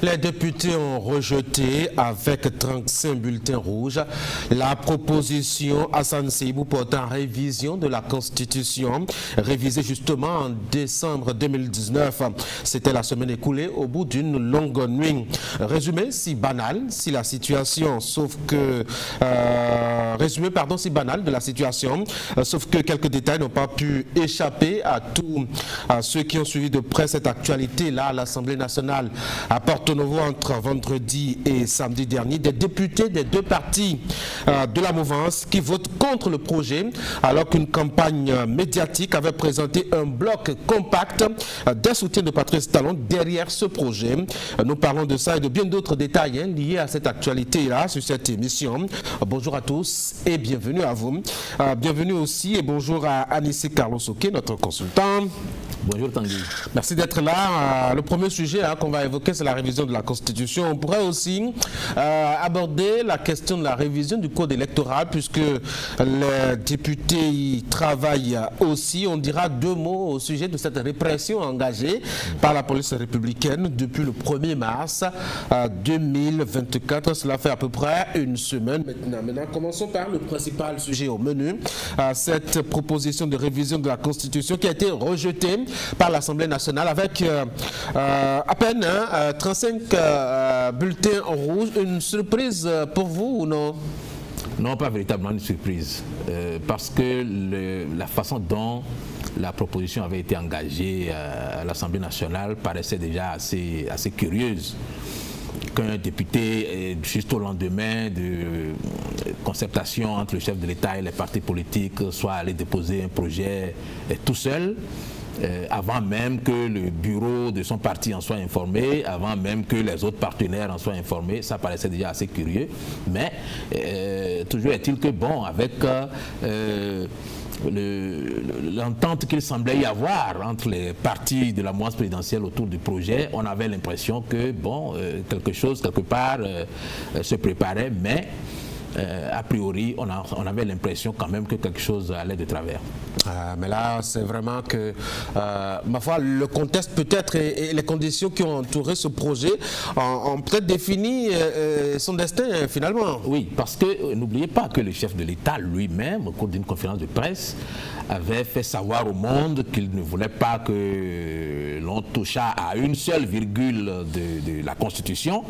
Les députés ont rejeté avec 35 bulletins rouges la proposition Hassan Seibou portant révision de la Constitution, révisée justement en décembre 2019. C'était la semaine écoulée au bout d'une longue nuit. Résumé si banal, si la situation, sauf que si banal de la situation, sauf que quelques détails n'ont pas pu échapper à tous ceux qui ont suivi de près cette actualité-là à l'Assemblée nationale. À Porto Novo, entre vendredi et samedi dernier, des députés des deux partis de la mouvance qui votent contre le projet, alors qu'une campagne médiatique avait présenté un bloc compact des soutiens de Patrice Talon derrière ce projet. Nous parlons de ça et de bien d'autres détails liés à cette actualité-là sur cette émission. Bonjour à tous et bienvenue à vous. Bienvenue aussi et bonjour à Anissé Carlos Oké, notre consultant. Bonjour Tanguy. Merci d'être là. Le premier sujet qu'on va évoquer, c'est la révision de la Constitution. On pourrait aussi aborder la question de la révision du code électoral, puisque les députés y travaillent aussi. On dira deux mots au sujet de cette répression engagée par la police républicaine depuis le 1er mars 2024. Cela fait à peu près une semaine maintenant. Maintenant, commençons par le principal sujet au menu. Cette proposition de révision de la Constitution qui a été rejetée par l'Assemblée nationale avec à peine 35 bulletins rouges. Une surprise pour vous ou non? Non, pas véritablement une surprise, parce que la façon dont la proposition avait été engagée à l'Assemblée nationale paraissait déjà assez curieuse. Qu'un député, juste au lendemain de concertation entre le chef de l'État et les partis politiques, soit allé déposer un projet tout seul, avant même que le bureau de son parti en soit informé, avant même que les autres partenaires en soient informés, ça paraissait déjà assez curieux. Mais toujours est-il que, bon, avec l'entente qu'il semblait y avoir entre les partis de la mouvance présidentielle autour du projet, on avait l'impression que, bon, quelque chose, quelque part, se préparait, mais a priori, on avait l'impression quand même que quelque chose allait de travers. Mais là, c'est vraiment que, ma foi, le contexte peut-être et les conditions qui ont entouré ce projet ont peut-être défini son destin finalement. Oui, parce que n'oubliez pas que le chef de l'État lui-même, au cours d'une conférence de presse, avait fait savoir au monde qu'il ne voulait pas que l'on touchât à une seule virgule de la Constitution.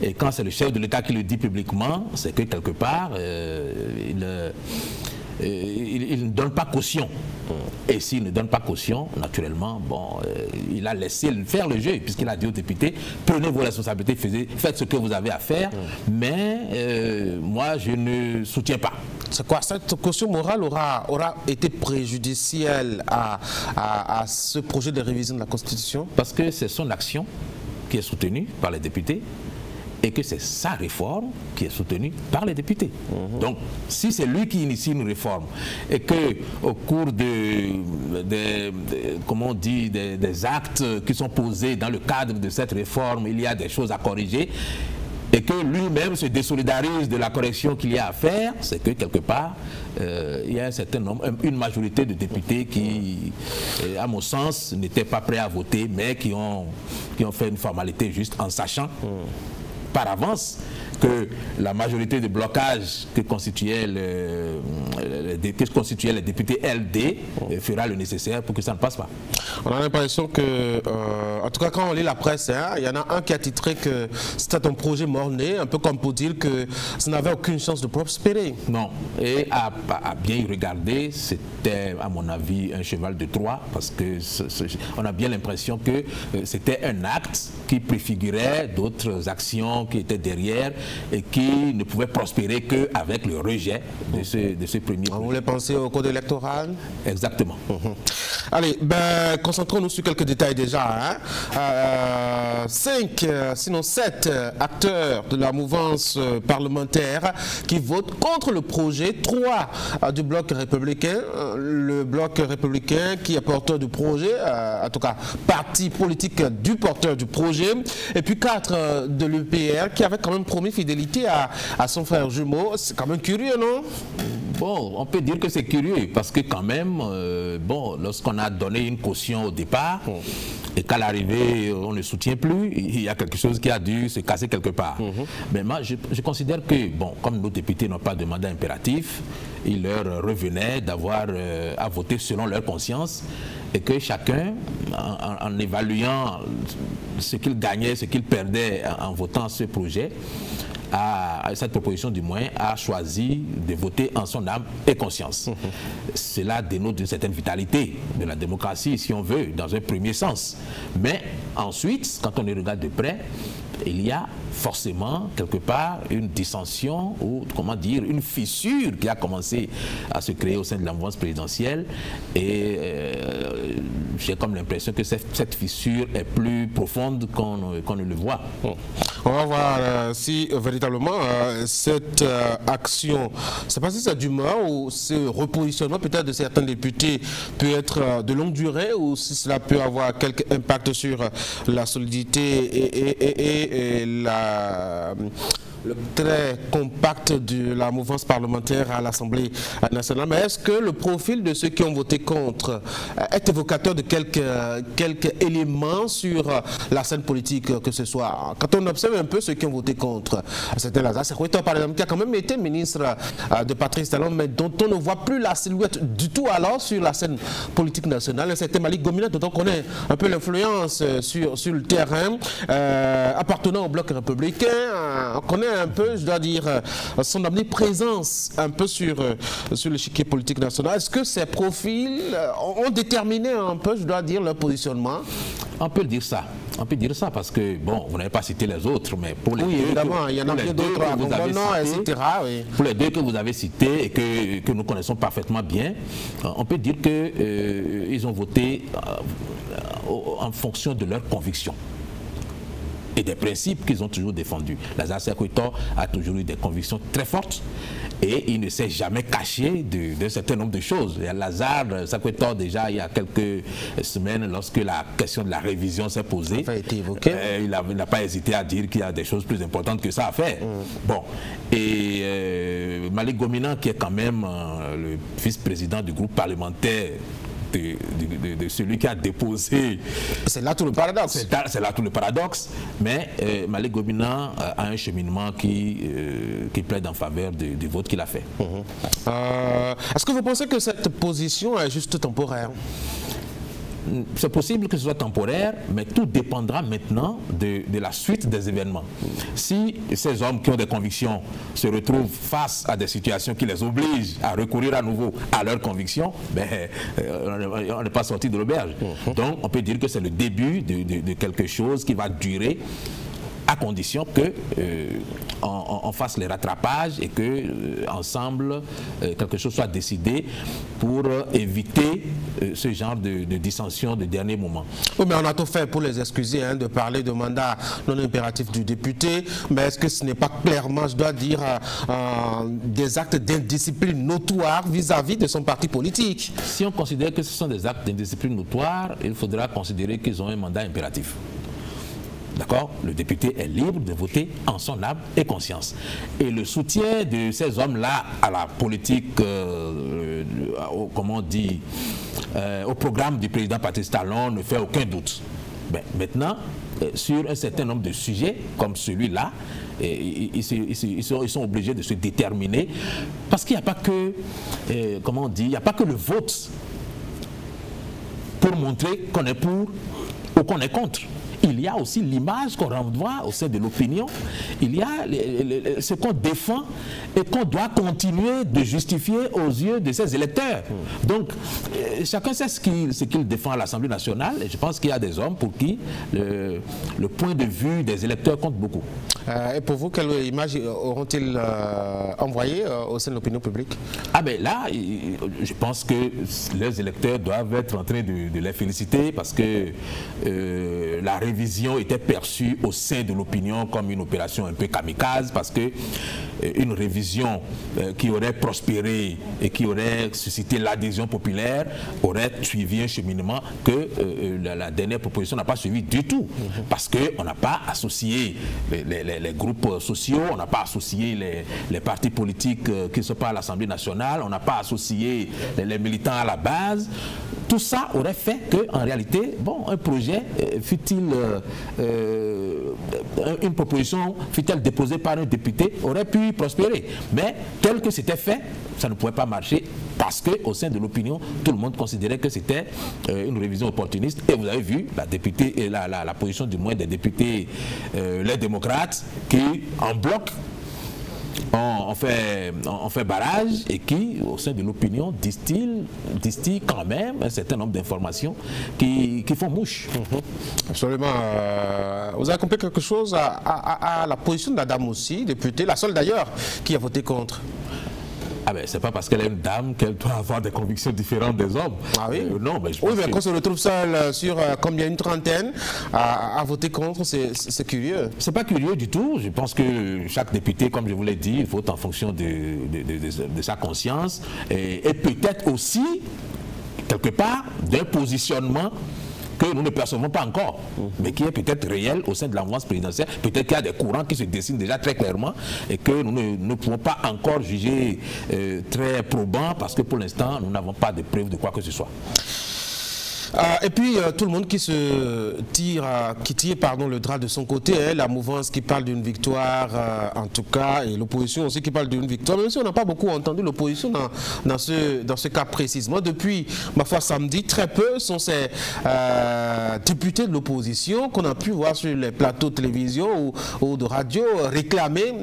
Et quand c'est le chef de l'État qui le dit publiquement, c'est que quelque part, il ne donne pas caution. Et s'il ne donne pas caution, naturellement, bon, il a laissé faire le jeu, puisqu'il a dit aux députés, prenez vos responsabilités, faites ce que vous avez à faire, mais moi, je ne soutiens pas. C'est quoi? Cette caution morale aura été préjudicielle à ce projet de révision de la Constitution? Parce que c'est son action qui est soutenue par les députés, et que c'est sa réforme qui est soutenue par les députés. Donc, si c'est lui qui initie une réforme et que au cours des actes qui sont posés dans le cadre de cette réforme, il y a des choses à corriger, et que lui-même se désolidarise de la correction qu'il y a à faire, c'est que quelque part, il y a un certain nombre, une majorité de députés qui, à mon sens, n'étaient pas prêts à voter, mais qui ont fait une formalité juste en sachant par avance que la majorité de blocage que constituaient les députés LD fera le nécessaire pour que ça ne passe pas. On a l'impression que, en tout cas quand on lit la presse, il y en a un qui a titré que c'était un projet mort-né, un peu comme pour dire que ça n'avait aucune chance de prospérer. Non, et à bien y regarder, c'était à mon avis un cheval de Troie, parce que on a bien l'impression que c'était un acte qui préfigurait d'autres actions qui étaient derrière et qui ne pouvaient prospérer qu'avec le rejet de ce premier projet. Vous voulez penser au code électoral? Exactement. Allez, concentrons-nous sur quelques détails déjà. 5, sinon 7 acteurs de la mouvance parlementaire qui votent contre le projet, 3 du bloc républicain. Le bloc républicain qui est porteur du projet, en tout cas parti politique du porteur du projet, et puis 4 de l'UPR qui avait quand même promis fidélité à son frère jumeau. C'est quand même curieux, non? Bon, on peut dire que c'est curieux parce que quand même, bon, lorsqu'on a donné une caution au départ et qu'à l'arrivée on ne soutient plus, il y a quelque chose qui a dû se casser quelque part. Mais moi, je considère que, bon, comme nos députés n'ont pas de mandat impératif, il leur revenait d'avoir à voter selon leur conscience et que chacun, en évaluant ce qu'il gagnait, ce qu'il perdait en votant ce projet, à cette proposition du moins, a choisi de voter en son âme et conscience. Cela dénote d'une certaine vitalité de la démocratie, si on veut, dans un premier sens. Mais ensuite, quand on les regarde de près, il y a forcément quelque part une dissension ou comment dire une fissure qui a commencé à se créer au sein de la mouvance présidentielle et j'ai comme l'impression que cette fissure est plus profonde qu'on ne le voit. On va voir si véritablement cette action, c'est pas si c'est d'humeur ou ce repositionnement peut-être de certains députés peut être de longue durée ou si cela peut avoir quelque impact sur la solidité et le trait compact de la mouvance parlementaire à l'Assemblée nationale. Mais est-ce que le profil de ceux qui ont voté contre est évocateur de quelques éléments sur la scène politique que ce soit? Quand on observe un peu ceux qui ont voté contre, c'était Lazare Sekoito par exemple, qui a quand même été ministre de Patrice Talon, mais dont on ne voit plus la silhouette du tout alors sur la scène politique nationale. C'était Malick Gomina, dont on connaît un peu l'influence sur le terrain, appartenant au bloc républicain. On connaît un peu, je dois dire, son omniprésence un peu sur l'échiquier politique national. Est-ce que ces profils ont déterminé un peu, je dois dire, leur positionnement? On peut dire ça. On peut dire ça parce que, bon, vous n'avez pas cité les autres, mais pour les oui, deux, évidemment, il y en a bien d'autres à Bonbonnon, etc. Oui. Pour les deux que vous avez cités et que nous connaissons parfaitement bien, on peut dire qu'ils ont voté en fonction de leurs convictions et des principes qu'ils ont toujours défendus. Lazare Sekoito a toujours eu des convictions très fortes et il ne s'est jamais caché d'un certain nombre de choses. Et Lazare Sekoito, déjà il y a quelques semaines, lorsque la question de la révision s'est posée, il n'a pas hésité à dire qu'il y a des choses plus importantes que ça à faire. Bon, et Malick Gomina, qui est quand même le vice-président du groupe parlementaire de celui qui a déposé. C'est là tout le paradoxe. C'est là tout le paradoxe. Mais Malick Gomina a un cheminement qui plaide en faveur du vote qu'il a fait. Est-ce que vous pensez que cette position est juste temporaire? C'est possible que ce soit temporaire, mais tout dépendra maintenant de la suite des événements. Si ces hommes qui ont des convictions se retrouvent face à des situations qui les obligent à recourir à nouveau à leurs convictions, ben, on n'est pas sorti de l'auberge. Donc on peut dire que c'est le début de quelque chose qui va durer, à condition que on fasse les rattrapages et que ensemble quelque chose soit décidé pour éviter ce genre de dissension de dernier moment. Oui, mais on a tout fait pour les excuser de parler de mandat non impératif du député, mais est-ce que ce n'est pas clairement, je dois dire, des actes d'indiscipline notoire vis-à-vis de son parti politique? Si on considère que ce sont des actes d'indiscipline notoire, il faudra considérer qu'ils ont un mandat impératif. D'accord? Le député est libre de voter en son âme et conscience. Et le soutien de ces hommes-là à la politique, comment on dit, au programme du président Patrice Talon ne fait aucun doute. Ben, maintenant, sur un certain nombre de sujets comme celui-là, ils sont obligés de se déterminer parce qu'il n'y a pas que, comment on dit, il n'y a pas que le vote pour montrer qu'on est pour ou qu'on est contre. Il y a aussi l'image qu'on renvoie au sein de l'opinion. Il y a ce qu'on défend et qu'on doit continuer de justifier aux yeux de ses électeurs. Donc, chacun sait ce qu'il défend à l'Assemblée nationale. Et je pense qu'il y a des hommes pour qui le point de vue des électeurs compte beaucoup. Et pour vous, quelle image auront-ils envoyé au sein de l'opinion publique? Ah ben là, je pense que les électeurs doivent être en train de les féliciter parce que la révision était perçue au sein de l'opinion comme une opération un peu kamikaze parce que une révision qui aurait prospéré et qui aurait suscité l'adhésion populaire aurait suivi un cheminement que la dernière proposition n'a pas suivi du tout. Parce qu'on n'a pas associé les groupes sociaux, on n'a pas associé les partis politiques qui ne sont pas à l'Assemblée nationale, on n'a pas associé les militants à la base. Tout ça aurait fait qu'en réalité, bon, un projet, fut-il une proposition, fut-elle déposée par un député, aurait pu prospérer. Mais tel que c'était fait, ça ne pouvait pas marcher parce qu'au sein de l'opinion, tout le monde considérait que c'était une révision opportuniste. Et vous avez vu la position du moins des députés, les démocrates, qui en bloc on fait barrage et qui, au sein de l'opinion, distille quand même un certain nombre d'informations qui font mouche. Absolument. Vous avez compris quelque chose à la position de la dame aussi, députée, la seule d'ailleurs, qui a voté contre? Ah ben, c'est pas parce qu'elle est une dame qu'elle doit avoir des convictions différentes des hommes. Ah oui? Non, mais oui, mais quand on se retrouve seul sur combien, une trentaine à voter contre, c'est curieux. C'est pas curieux du tout. Je pense que chaque député, comme je vous l'ai dit, vote en fonction de sa conscience et peut-être aussi, quelque part, d'un positionnement que nous ne percevons pas encore, mais qui est peut-être réel au sein de la mouvance présidentielle. Peut-être qu'il y a des courants qui se dessinent déjà très clairement et que nous ne pouvons pas encore juger très probants parce que pour l'instant, nous n'avons pas de preuves de quoi que ce soit. Et puis tout le monde qui tire le drap de son côté, hein, la mouvance qui parle d'une victoire en tout cas, et l'opposition aussi qui parle d'une victoire, même si on n'a pas beaucoup entendu l'opposition dans ce cas précisément. Depuis, ma foi, samedi, très peu sont ces députés de l'opposition qu'on a pu voir sur les plateaux de télévision ou de radio réclamer,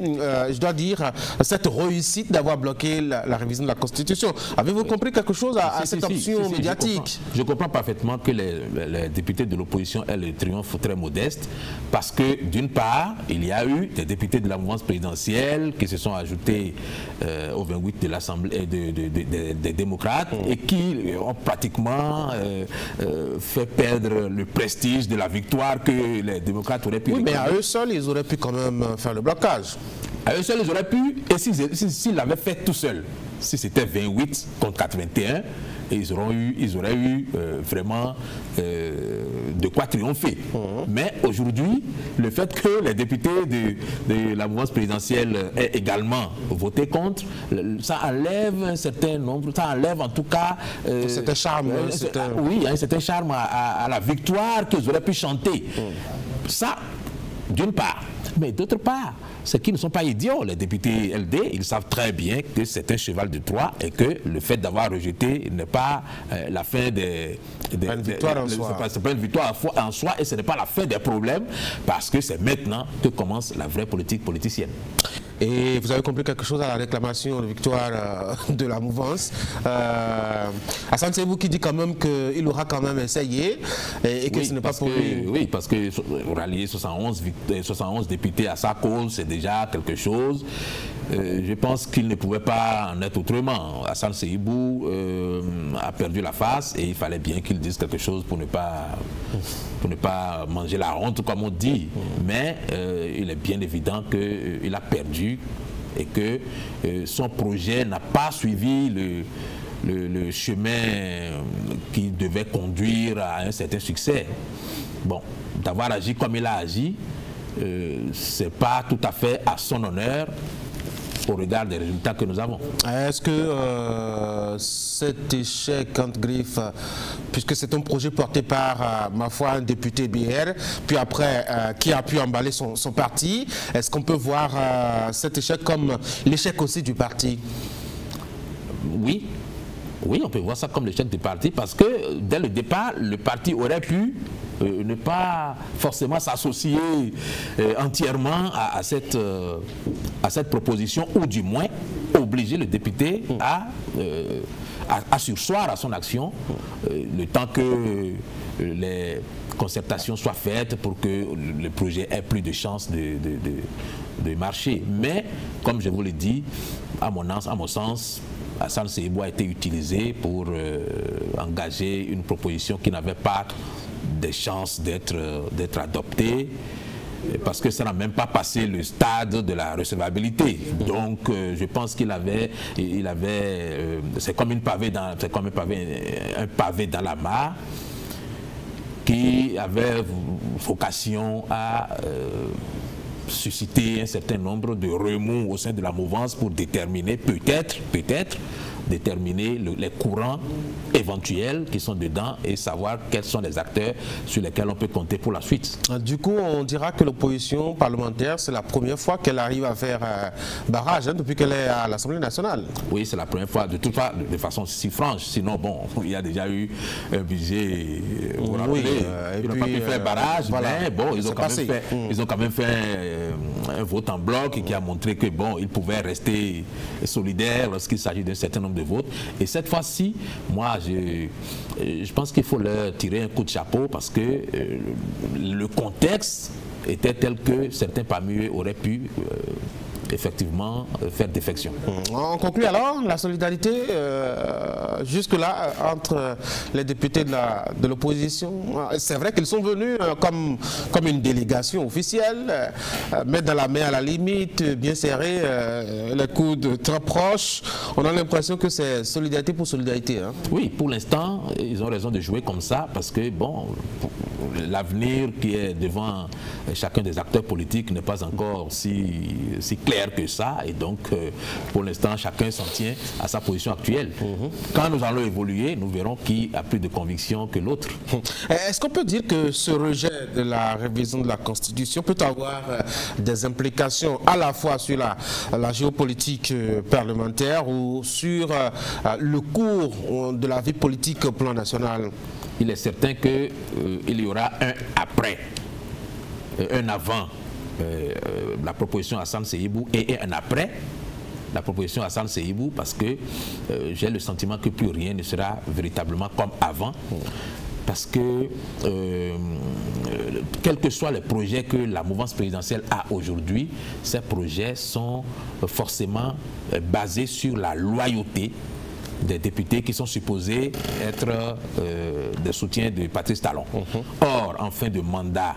je dois dire, cette réussite d'avoir bloqué la révision de la Constitution. Avez-vous compris quelque chose à cette option médiatique? Je comprends parfaitement que les députés de l'opposition aient le triomphe très modeste parce que d'une part, il y a eu des députés de la mouvance présidentielle qui se sont ajoutés au 28 de l'Assemblée des démocrates et qui ont pratiquement fait perdre le prestige de la victoire que les démocrates auraient pu réclamer. Mais à eux seuls, ils auraient pu quand même faire le blocage. À eux seuls, ils auraient pu, et s'ils l'avaient fait tout seuls, si c'était 28 contre 81, ils auraient eu vraiment de quoi triompher. Mais aujourd'hui, le fait que les députés de la mouvance présidentielle aient également voté contre, ça enlève un certain nombre, ça enlève en tout cas un charme. Oui, un certain charme à la victoire qu'ils auraient pu chanter. Ça, d'une part. Mais d'autre part, c'est qu'ils ne sont pas idiots, les députés LD, ils savent très bien que c'est un cheval de Troie et que le fait d'avoir rejeté n'est pas la fin des... C'est pas une victoire en soi. C'est pas une victoire en soi et ce n'est pas la fin des problèmes parce que c'est maintenant que commence la vraie politique politicienne. Et vous avez compris quelque chose à la réclamation de victoire de la mouvance. Hassan Seibou qui dit quand même qu'il aura quand même essayé et que ce n'est pas pour lui. Oui, parce que rallier 71 députés à sa cause, c'est déjà quelque chose. Je pense qu'il ne pouvait pas en être autrement. Hassan Seibou a perdu la face et il fallait bien qu'il dise quelque chose pour ne pas manger la honte, comme on dit. Mais il est bien évident qu'il a perdu et que son projet n'a pas suivi le chemin qui devait conduire à un certain succès. Bon, d'avoir agi comme il a agi, c'est pas tout à fait à son honneur au regard des résultats que nous avons. Est-ce que cet échec entre griffes, puisque c'est un projet porté par, ma foi, un député BR, puis après, qui a pu emballer son parti, est-ce qu'on peut voir cet échec comme l'échec aussi du parti? Oui. Oui, on peut voir ça comme l'échec du parti parce que dès le départ, le parti aurait pu ne pas forcément s'associer entièrement à cette proposition ou du moins obliger le député à surseoir à son action le temps que les concertations soient faites pour que le projet ait plus de chances de marcher. Mais, comme je vous l'ai dit, à mon sens, Hassan Seibou a été utilisé pour engager une proposition qui n'avait pas de chances d'être adoptée. parce que ça n'a même pas passé le stade de la recevabilité. Donc je pense qu'il avait, c'est comme un pavé dans la mare qui avait vocation à susciter un certain nombre de remous au sein de la mouvance pour déterminer peut-être déterminer les courants éventuels qui sont dedans et savoir quels sont les acteurs sur lesquels on peut compter pour la suite. Du coup, on dira que l'opposition parlementaire, c'est la première fois qu'elle arrive à faire barrage depuis qu'elle est à l'Assemblée nationale. Oui, c'est la première fois, de toute façon, de façon si franche. Sinon, bon, il y a déjà eu un budget, vous vous rappelez, ils n'ont pas pu faire barrage, voilà, mais bon, ils ont quand même fait un vote en bloc qui a montré que bon, ils pouvaient rester solidaires lorsqu'il s'agit d'un certain nombre de votes. Et cette fois-ci, moi, je pense qu'il faut leur tirer un coup de chapeau parce que le contexte était tel que certains parmi eux auraient pu effectivement faire défection. On conclut alors la solidarité jusque-là entre les députés de l'opposition. C'est vrai qu'ils sont venus comme une délégation officielle, mettre dans la main à la limite, bien serré, les coudes très proches. On a l'impression que c'est solidarité pour solidarité. Hein. Oui, pour l'instant, ils ont raison de jouer comme ça parce que bon, l'avenir qui est devant chacun des acteurs politiques n'est pas encore si clair que ça, et donc pour l'instant chacun s'en tient à sa position actuelle. Quand nous allons évoluer, nous verrons qui a plus de conviction que l'autre. Est-ce qu'on peut dire que ce rejet de la révision de la Constitution peut avoir des implications à la fois sur la géopolitique parlementaire ou sur le cours de la vie politique au plan national? Il est certain qu'il y aura un après, un avant la proposition Hassan Seyibou et un après la proposition Hassan Seyibou, parce que j'ai le sentiment que plus rien ne sera véritablement comme avant, parce que quels que soient les projets que la mouvance présidentielle a aujourd'hui, ces projets sont forcément basés sur la loyauté des députés qui sont supposés être des soutiens de Patrice Talon. Or, en fin de mandat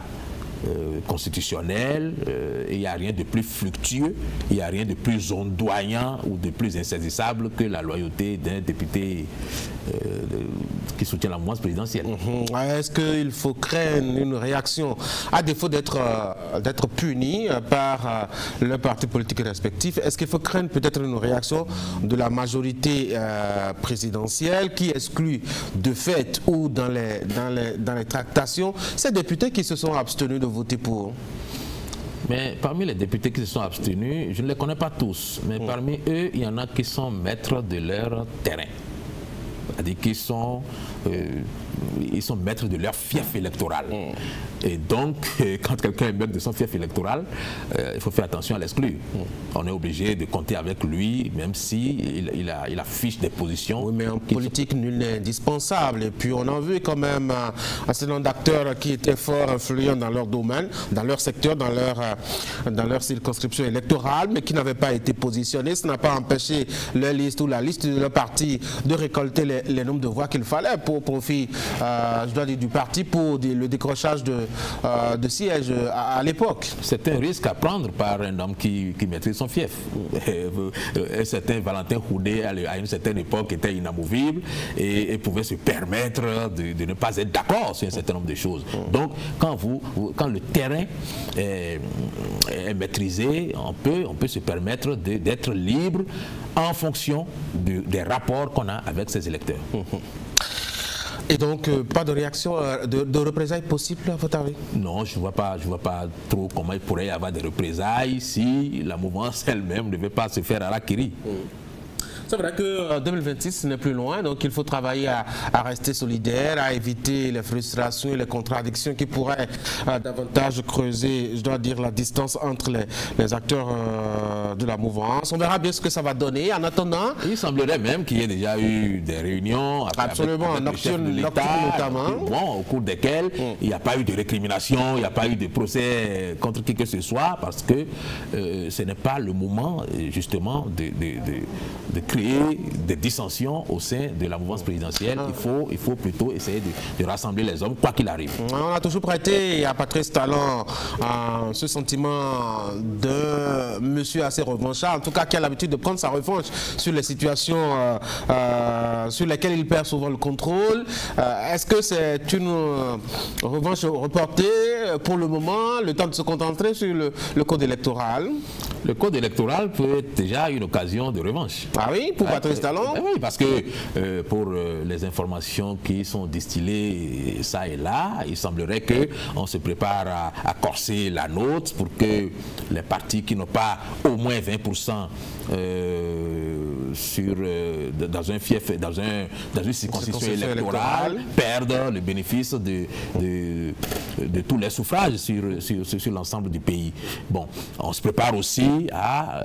constitutionnel, il n'y a rien de plus fluctueux, il n'y a rien de plus ondoyant ou de plus insaisissable que la loyauté d'un député qui soutient la mouvance présidentielle. Est-ce qu'il faut craindre une réaction, à défaut d'être puni par le parti politique respectif, est-ce qu'il faut craindre peut-être une réaction de la majorité présidentielle qui exclut de fait ou dans les tractations ces députés qui se sont abstenus de voter pour? Mais parmi les députés qui se sont abstenus, je ne les connais pas tous, mais parmi eux, il y en a qui sont maîtres de leur terrain. C'est-à-dire qu'ils sont maîtres de leur fief électoral. Et donc, quand quelqu'un est maître de son fief électoral, il faut faire attention à l'exclure. On est obligé de compter avec lui, même si il affiche des positions. Oui, mais en politique, nul n'est indispensable. Et puis, on a vu quand même un certain nombre d'acteurs qui étaient fort influents dans leur domaine, dans leur secteur, dans leur circonscription électorale, mais qui n'avaient pas été positionnés. Ça n'a pas empêché leur liste ou la liste de leur parti de récolter les nombres de voix qu'il fallait pour profit, je dois dire, du parti pour le décrochage de sièges à l'époque. C'est un risque à prendre par un homme qui maîtrise son fief. Un certain Valentin Houdet, à une certaine époque, était inamovible et pouvait se permettre de ne pas être d'accord sur un certain nombre de choses. Donc, quand le terrain est maîtrisé, on peut se permettre d'être libre en fonction des rapports qu'on a avec ses électeurs. Et donc, pas de réaction, de représailles possibles à votre avis? Non, je ne vois pas trop comment il pourrait y avoir des représailles si la mouvance elle-même ne veut pas se faire à la Kiri. C'est vrai que 2026 n'est plus loin, donc il faut travailler à rester solidaire, à éviter les frustrations et les contradictions qui pourraient davantage creuser, je dois dire, la distance entre les acteurs de la mouvance. On verra bien ce que ça va donner. En attendant... Il semblerait même qu'il y ait déjà eu des réunions avec le chef de l'État, notamment, au cours desquelles il n'y a pas eu de récrimination, il n'y a pas eu de procès contre qui que ce soit, parce que ce n'est pas le moment, justement, de créer des dissensions au sein de la mouvance présidentielle. Il faut plutôt essayer de rassembler les hommes, quoi qu'il arrive. On a toujours prêté à Patrice Talon ce sentiment de monsieur assez revanchard, en tout cas qui a l'habitude de prendre sa revanche sur les situations sur lesquelles il perd souvent le contrôle. Est-ce que c'est une revanche reportée pour le moment, le temps de se concentrer sur le code électoral? Le code électoral peut être déjà une occasion de revanche. Ah oui, pour Patrice Talon? Oui, parce que pour les informations qui sont distillées ça et là, il semblerait qu'on se prépare à corser la note pour que les partis qui n'ont pas au moins 20% dans un fief, dans une circonscription électorale, perdent le bénéfice de tous les suffrages sur l'ensemble du pays. Bon, on se prépare aussi à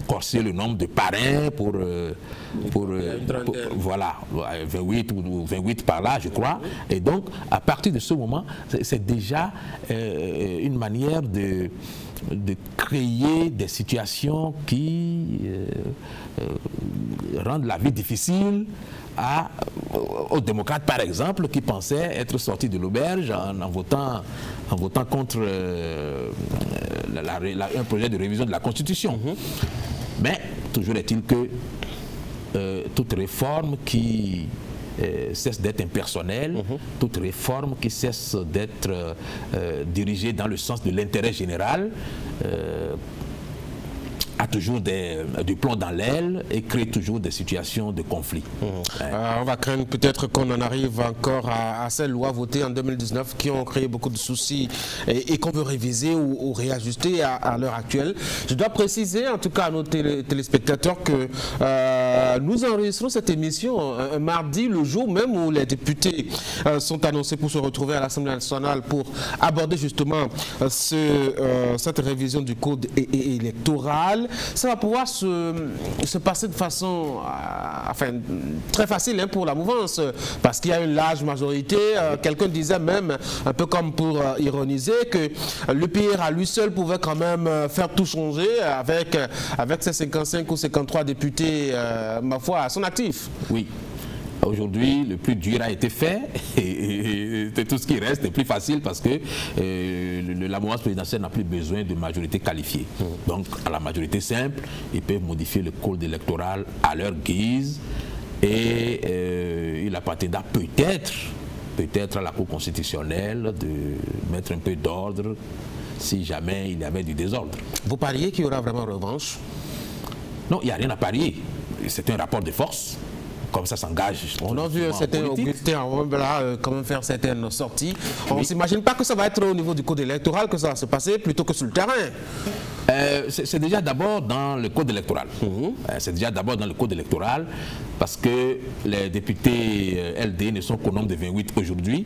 corser le nombre de parrains pour voilà, 28 ou 28 par là, je crois. Et donc, à partir de ce moment, c'est déjà une manière de créer des situations qui rendent la vie difficile aux démocrates, par exemple, qui pensaient être sortis de l'auberge en votant contre un projet de révision de la Constitution. Mais toujours est-il que toute réforme qui cesse d'être impersonnelle, toute réforme qui cesse d'être dirigée dans le sens de l'intérêt général, a toujours du plomb dans l'aile et crée toujours des situations de conflit. On va craindre peut-être qu'on en arrive encore à ces lois votées en 2019 qui ont créé beaucoup de soucis et qu'on veut réviser ou réajuster à l'heure actuelle. Je dois préciser en tout cas à nos téléspectateurs que nous enregistrons cette émission un mardi, le jour même où les députés sont annoncés pour se retrouver à l'Assemblée nationale pour aborder justement cette révision du code électoral. Ça va pouvoir se passer de façon très facile pour la mouvance, parce qu'il y a une large majorité. Quelqu'un disait même, un peu comme pour ironiser, que le PR à lui seul pouvait quand même faire tout changer avec ses 55 ou 53 députés, ma foi, à son actif. Oui. Aujourd'hui, le plus dur a été fait et tout ce qui reste est plus facile parce que la mouvance présidentielle n'a plus besoin de majorité qualifiée. Donc, à la majorité simple, ils peuvent modifier le code électoral à leur guise et il appartiendra peut-être à la Cour constitutionnelle de mettre un peu d'ordre si jamais il y avait du désordre. Vous pariez qu'il y aura vraiment revanche? Non, il n'y a rien à parier. C'est un rapport de force. Comme ça s'engage. On a vu certains Augustin quand même faire certaines sorties. On ne s'imagine pas que ça va être au niveau du code électoral que ça va se passer plutôt que sur le terrain. C'est déjà d'abord dans le code électoral. C'est déjà d'abord dans le code électoral parce que les députés LD ne sont qu'au nombre de 28 aujourd'hui.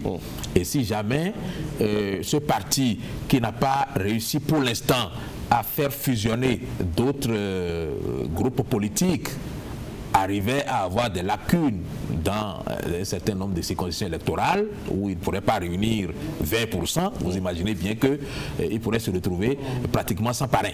Et si jamais ce parti qui n'a pas réussi pour l'instant à faire fusionner d'autres groupes politiques arrivait à avoir des lacunes dans un certain nombre de circonscriptions électorales où il ne pourrait pas réunir 20%, vous imaginez bien qu'il pourrait se retrouver pratiquement sans parrain.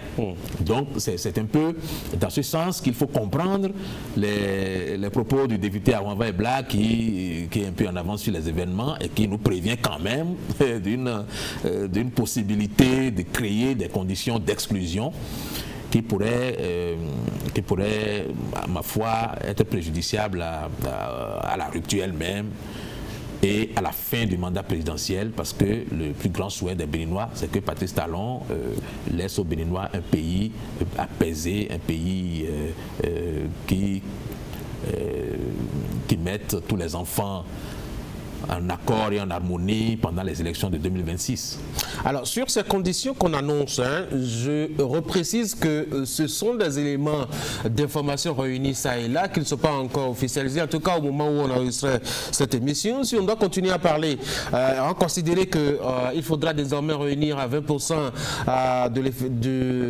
Donc c'est un peu dans ce sens qu'il faut comprendre les propos du député Awanva Ebla qui est un peu en avance sur les événements et qui nous prévient quand même d'une possibilité de créer des conditions d'exclusion qui pourrait, à ma foi, être préjudiciable à la rupture elle-même et à la fin du mandat présidentiel, parce que le plus grand souhait des Béninois, c'est que Patrice Talon laisse aux Béninois un pays apaisé, un pays qui mette tous les enfants en accord et en harmonie pendant les élections de 2026. Alors, sur ces conditions qu'on annonce, je reprécise que ce sont des éléments d'information réunis ça et là, qui ne sont pas encore officialisés, en tout cas au moment où on enregistrait cette émission. Si on doit continuer à parler, on va considérer qu'il faudra désormais réunir à 20%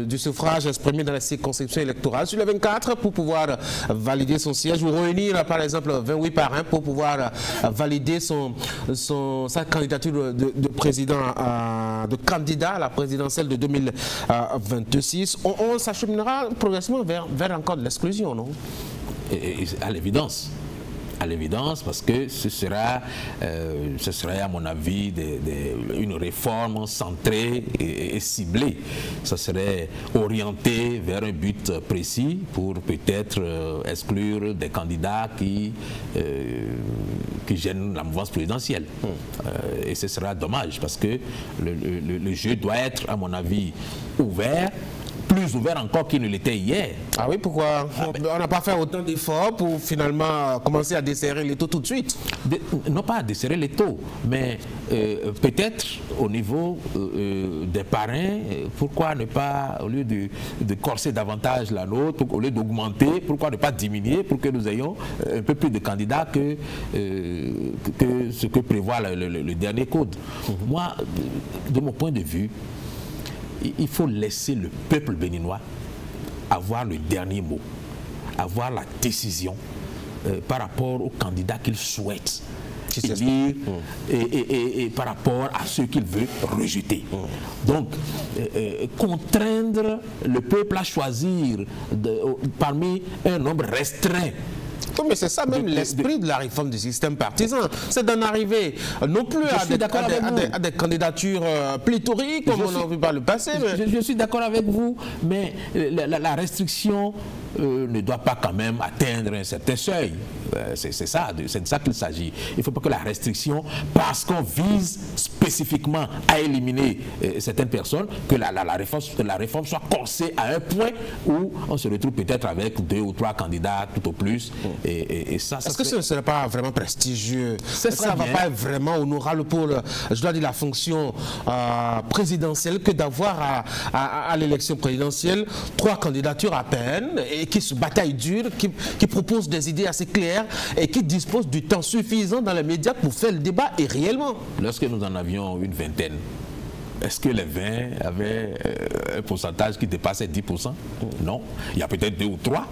du suffrage exprimé dans la circonscription électorale sur les 24 pour pouvoir valider son siège, ou réunir par exemple 28 parrains pour pouvoir valider son sa candidature de président, de candidat à la présidentielle de 2026, on s'acheminera progressivement vers encore de l'exclusion, non? À l'évidence. À l'évidence, parce que ce serait à mon avis une réforme centrée et ciblée. Ça serait orienté vers un but précis pour peut-être exclure des candidats qui gênent la mouvance présidentielle. Et ce sera dommage, parce que le jeu doit être, à mon avis, ouvert, plus ouvert encore qu'il ne l'était hier. Ah oui, pourquoi? On n'a pas fait autant d'efforts pour finalement commencer à desserrer les taux tout de suite? Non pas à desserrer les taux, mais peut-être au niveau des parrains, pourquoi ne pas, au lieu de corser davantage la nôtre, au lieu d'augmenter, pourquoi ne pas diminuer pour que nous ayons un peu plus de candidats que ce que prévoit le dernier code. Moi, de mon point de vue, il faut laisser le peuple béninois avoir le dernier mot, avoir la décision par rapport aux candidats qu'il souhaite élire et par rapport à ceux qu'il veut rejeter. Donc, contraindre le peuple à choisir parmi un nombre restreint. Oui, mais c'est ça même l'esprit de la réforme du système partisan. C'est d'en arriver non plus à des candidatures pléthoriques comme on a vu par le passé. Je suis d'accord avec vous, mais la restriction ne doit pas quand même atteindre un certain seuil. C'est de ça qu'il s'agit. Il ne faut pas que la restriction, parce qu'on vise spécifiquement à éliminer certaines personnes, que la réforme soit corsée à un point où on se retrouve peut-être avec 2 ou 3 candidats tout au plus. Est-ce que ce ne serait pas vraiment prestigieux? Ça ne va pas être vraiment honorable pour, je dois dire, la fonction présidentielle que d'avoir à l'élection présidentielle 3 candidatures à peine et qui se bataillent dur, qui proposent des idées assez claires et qui disposent du temps suffisant dans les médias pour faire le débat et réellement. Lorsque nous en avions une vingtaine, est-ce que les 20 avaient un pourcentage qui dépassait 10%? Non. Il y a peut-être 2 ou 3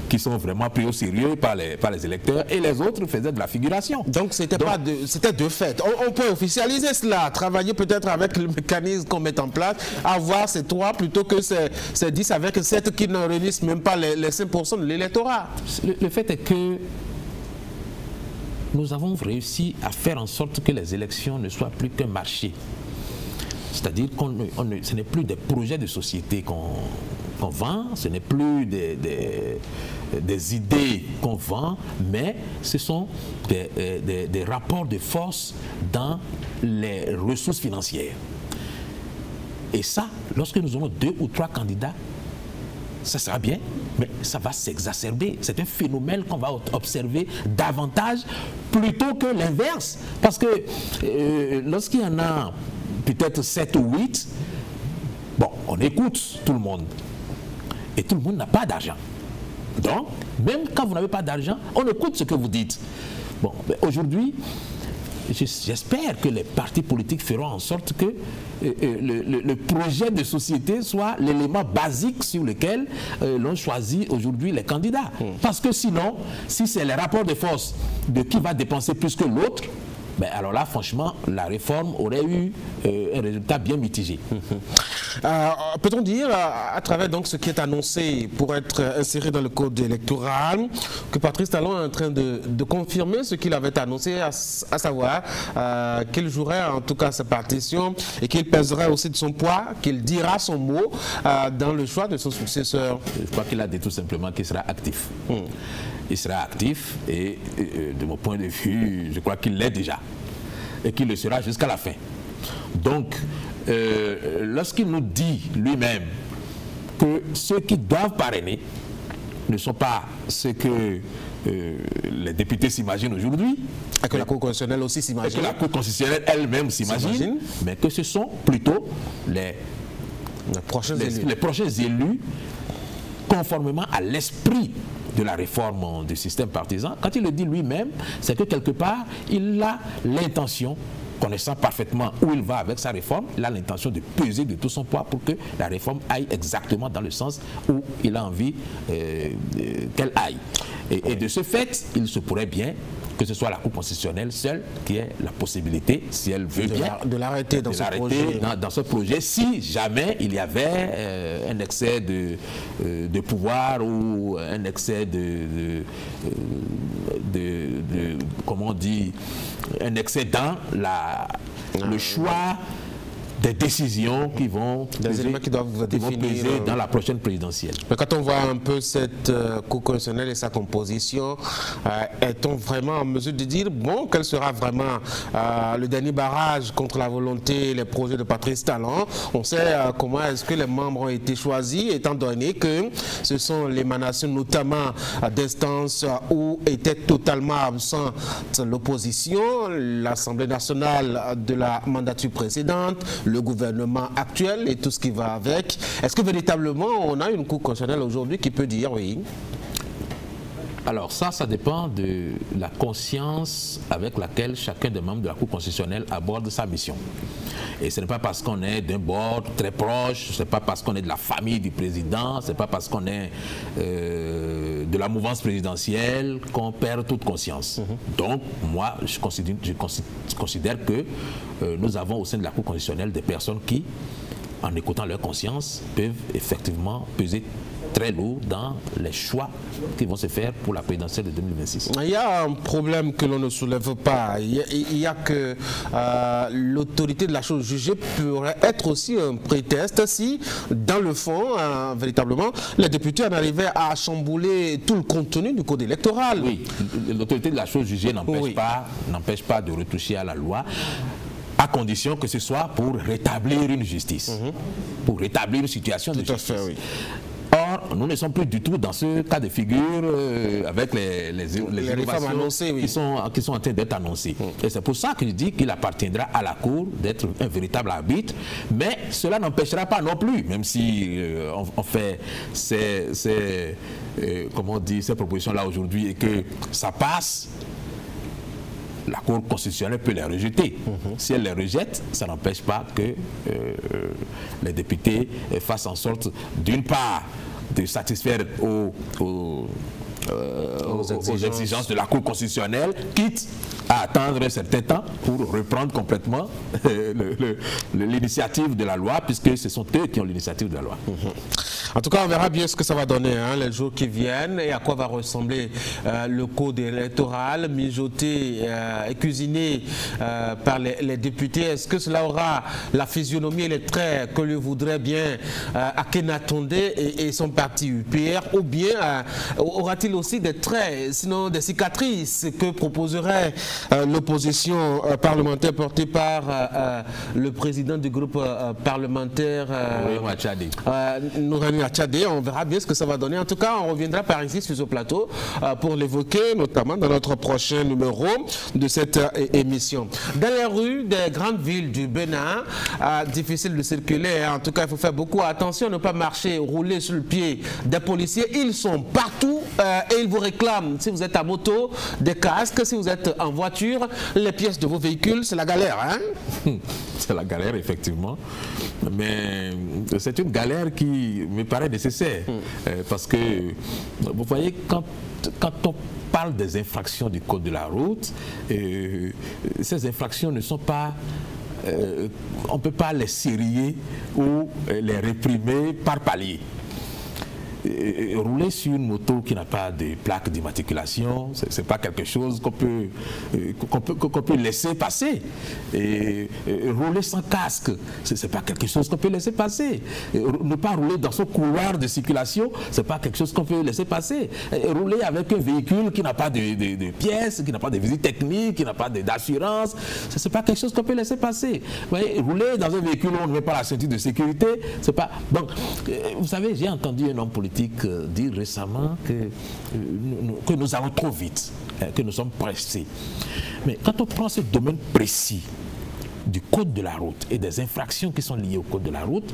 qui sont vraiment pris au sérieux par les électeurs, et les autres faisaient de la figuration. Donc c'était de fait. On peut officialiser cela, travailler peut-être avec le mécanisme qu'on met en place, avoir ces 3 plutôt que ces 10 avec 7 qui ne réunissent même pas les 5% de l'électorat. Le fait est que nous avons réussi à faire en sorte que les élections ne soient plus qu'un marché. C'est-à-dire que ce n'est plus des projets de société qu'on vend, ce n'est plus des idées qu'on vend, mais ce sont des rapports de force dans les ressources financières. Et ça, lorsque nous aurons 2 ou 3 candidats, ça sera bien, mais ça va s'exacerber. C'est un phénomène qu'on va observer davantage plutôt que l'inverse. Parce que lorsqu'il y en a peut-être 7 ou 8, bon, on écoute tout le monde. Et tout le monde n'a pas d'argent. Donc, même quand vous n'avez pas d'argent, on écoute ce que vous dites. Bon, aujourd'hui, j'espère que les partis politiques feront en sorte que le projet de société soit l'élément basique sur lequel l'on choisit aujourd'hui les candidats. Parce que sinon, si c'est les rapports de force de qui va dépenser plus que l'autre, ben alors là, franchement, la réforme aurait eu un résultat bien mitigé. Peut-on dire, à travers donc ce qui est annoncé pour être inséré dans le code électoral, que Patrice Talon est en train de confirmer ce qu'il avait annoncé, à savoir qu'il jouerait en tout cas sa partition et qu'il pèserait aussi de son poids, qu'il dira son mot dans le choix de son successeur? Je crois qu'il a dit tout simplement qu'il sera actif. Il sera actif et de mon point de vue, je crois qu'il l'est déjà et qu'il le sera jusqu'à la fin. Donc, lorsqu'il nous dit lui-même que ceux qui doivent parrainer ne sont pas ce que les députés s'imaginent aujourd'hui, et que la Cour constitutionnelle aussi s'imagine, et que la Cour constitutionnelle elle-même s'imagine, mais que ce sont plutôt les prochains élus conformément à l'esprit de la réforme du système partisan. Quand il le dit lui-même, c'est que quelque part, il a l'intention, connaissant parfaitement où il va avec sa réforme, il a l'intention de peser de tout son poids pour que la réforme aille exactement dans le sens où il a envie qu'elle aille. Et de ce fait, il se pourrait bien que ce soit la Cour constitutionnelle seule qui ait la possibilité, si elle veut bien, de l'arrêter dans ce projet. Dans ce projet, si jamais il y avait un excès de pouvoir ou un excès comment on dit, un excès dans le choix des décisions qui vont éléments qui doivent définir dans la prochaine présidentielle. Mais quand on voit un peu cette Cour constitutionnelle et sa composition, est-on vraiment en mesure de dire, bon, quel sera vraiment le dernier barrage contre la volonté et les projets de Patrice Talon? On sait comment est-ce que les membres ont été choisis, étant donné que ce sont l'émanation notamment d'instances où était totalement absente l'opposition, l'Assemblée nationale de la mandature précédente, le gouvernement actuel et tout ce qui va avec. Est-ce que véritablement on a une Cour constitutionnelle aujourd'hui qui peut dire oui? Alors ça dépend de la conscience avec laquelle chacun des membres de la Cour constitutionnelle aborde sa mission. Et ce n'est pas parce qu'on est d'un bord très proche, ce n'est pas parce qu'on est de la famille du président, ce n'est pas parce qu'on est de la mouvance présidentielle qu'on perd toute conscience. Donc moi, je considère que nous avons au sein de la Cour constitutionnelle des personnes qui, en écoutant leur conscience, peuvent effectivement peser très lourd dans les choix qui vont se faire pour la présidentielle de 2026. Il y a un problème que l'on ne soulève pas. Il y a que l'autorité de la chose jugée pourrait être aussi un prétexte si, dans le fond, véritablement, les députés en arrivaient à chambouler tout le contenu du code électoral. Oui, l'autorité de la chose jugée n'empêche pas de retoucher à la loi, à condition que ce soit pour rétablir une justice, pour rétablir une situation de justice. Tout à fait, oui. Or, nous ne sommes plus du tout dans ce cas de figure avec les innovations annoncées, qui sont en train d'être annoncées. Et c'est pour ça que je dis qu'il appartiendra à la Cour d'être un véritable arbitre, mais cela n'empêchera pas non plus, même si on fait ces propositions-là aujourd'hui et que ça passe, la Cour constitutionnelle peut les rejeter. Si elle les rejette, ça n'empêche pas que les députés fassent en sorte, d'une part, de satisfaire aux exigences de la Cour constitutionnelle, quitte à attendre un certain temps pour reprendre complètement l'initiative de la loi, puisque ce sont eux qui ont l'initiative de la loi. En tout cas, on verra bien ce que ça va donner les jours qui viennent et à quoi va ressembler le code électoral mijoté et cuisiné par les députés. Est-ce que cela aura la physionomie et les traits que le voudrait bien Akhenatonde et son parti UPR, ou bien aura-t-il aussi des traits, sinon des cicatrices que proposerait l'opposition parlementaire portée par le président du groupe parlementaire Nourani Achadé. On verra bien ce que ça va donner. En tout cas, on reviendra par ici sur ce plateau pour l'évoquer, notamment dans notre prochain numéro de cette émission. Dans les rues des grandes villes du Bénin, difficile de circuler. En tout cas, il faut faire beaucoup attention, ne pas marcher, rouler sur le pied des policiers. Ils sont partout et ils vous réclament, si vous êtes à moto, des casques. Si vous êtes en voiture, les pièces de vos véhicules, c'est la galère. C'est la galère, effectivement. Mais c'est une galère qui me paraît nécessaire. Parce que, vous voyez, quand on parle des infractions du code de la route, ces infractions ne sont pas... on ne peut pas les sérier ou les réprimer par palier. Rouler sur une moto qui n'a pas de plaque d'immatriculation, c'est pas quelque chose qu'on peut laisser passer. Et rouler sans casque, c'est pas quelque chose qu'on peut laisser passer. Ne pas rouler dans son couloir de circulation, c'est pas quelque chose qu'on peut laisser passer. Rouler avec un véhicule qui n'a pas de pièces, qui n'a pas de visite technique, qui n'a pas d'assurance, c'est pas quelque chose qu'on peut laisser passer. Vous voyez, rouler dans un véhicule où on ne met pas la ceinture de sécurité, c'est pas... Donc, vous savez, j'ai entendu un homme politique dire récemment que nous allons trop vite, que nous sommes pressés. Mais quand on prend ce domaine précis du code de la route et des infractions qui sont liées au code de la route,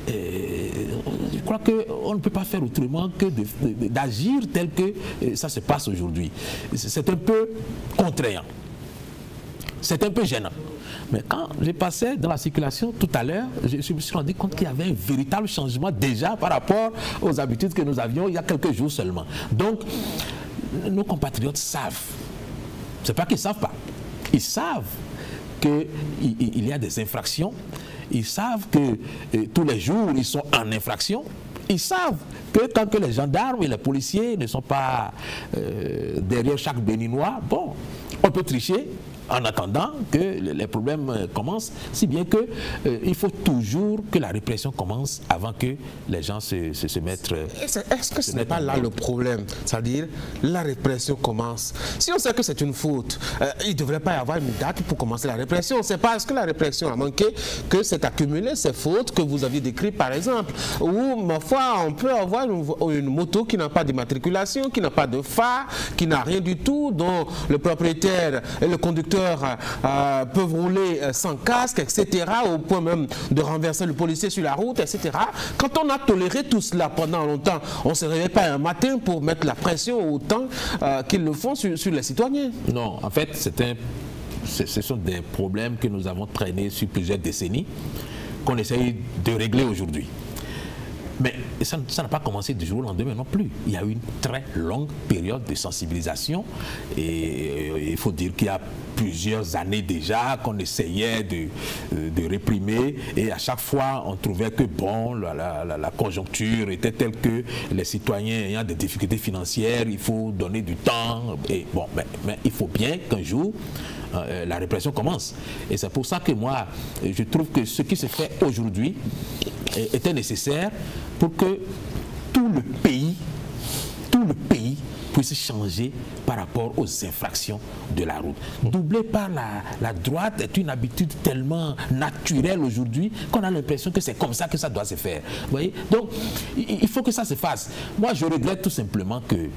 je crois qu'on ne peut pas faire autrement que d'agir tel que ça se passe aujourd'hui. C'est un peu contraignant. C'est un peu gênant. Mais quand j'ai passé dans la circulation tout à l'heure, je me suis rendu compte qu'il y avait un véritable changement déjà par rapport aux habitudes que nous avions il y a quelques jours seulement. Donc, nos compatriotes savent c'est pas qu'ils ne savent pas. Ils savent qu'il y a des infractions. Ils savent que tous les jours, ils sont en infraction. Ils savent que tant que les gendarmes et les policiers ne sont pas derrière chaque Béninois, bon, on peut tricher en attendant que les problèmes commencent, si bien que il faut toujours que la répression commence avant que les gens se mettent... Est-ce que ce n'est pas là le problème? C'est-à-dire, la répression commence. Si on sait que c'est une faute, il ne devrait pas y avoir une date pour commencer la répression. C'est parce que la répression a manqué que c'est accumulé ces fautes que vous aviez décrites, par exemple. Ou, ma foi, on peut avoir une moto qui n'a pas d'immatriculation, qui n'a pas de phare, qui n'a rien du tout, dont le propriétaire et le conducteur peuvent rouler sans casque, etc., au point même de renverser le policier sur la route, etc. Quand on a toléré tout cela pendant longtemps, on ne se réveille pas un matin pour mettre la pression autant qu'ils le font sur les citoyens. Non, en fait, ce sont des problèmes que nous avons traînés sur plusieurs décennies, qu'on essaye de régler aujourd'hui. Mais ça n'a pas commencé du jour au lendemain non plus. Il y a eu une très longue période de sensibilisation et il faut dire qu'il y a plusieurs années déjà qu'on essayait de réprimer et à chaque fois on trouvait que bon, la conjoncture était telle que les citoyens ayant des difficultés financières, il faut donner du temps. Et bon, mais il faut bien qu'un jour la répression commence. Et c'est pour ça que moi, je trouve que ce qui se fait aujourd'hui était nécessaire pour que tout le pays puisse changer par rapport aux infractions de la route. Doubler par la droite est une habitude tellement naturelle aujourd'hui qu'on a l'impression que c'est comme ça que ça doit se faire. Vous voyez? Donc, il faut que ça se fasse. Moi, je regrette tout simplement que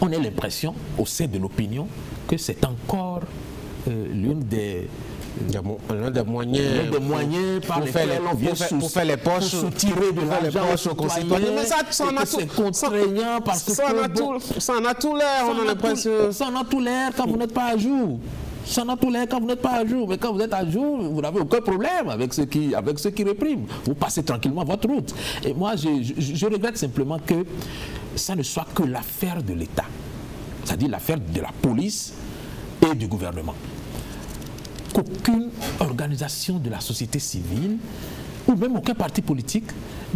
on ait l'impression, au sein de l'opinion, que c'est encore l'un des moyens par lesquels on vient pour faire les poches, pour soutirer de l'argent aux concitoyens. Mais ça c'est contraignant parce que ça en a tout l'air, on a l'impression. Ça en a tout l'air quand vous n'êtes pas à jour. Ça en a tout l'air quand vous n'êtes pas à jour. Mais quand vous êtes à jour, vous n'avez aucun problème avec ceux qui répriment. Vous passez tranquillement votre route. Et moi, je regrette simplement que ça ne soit que l'affaire de l'État. C'est-à-dire l'affaire de la police et du gouvernement. Qu'aucune organisation de la société civile ou même aucun parti politique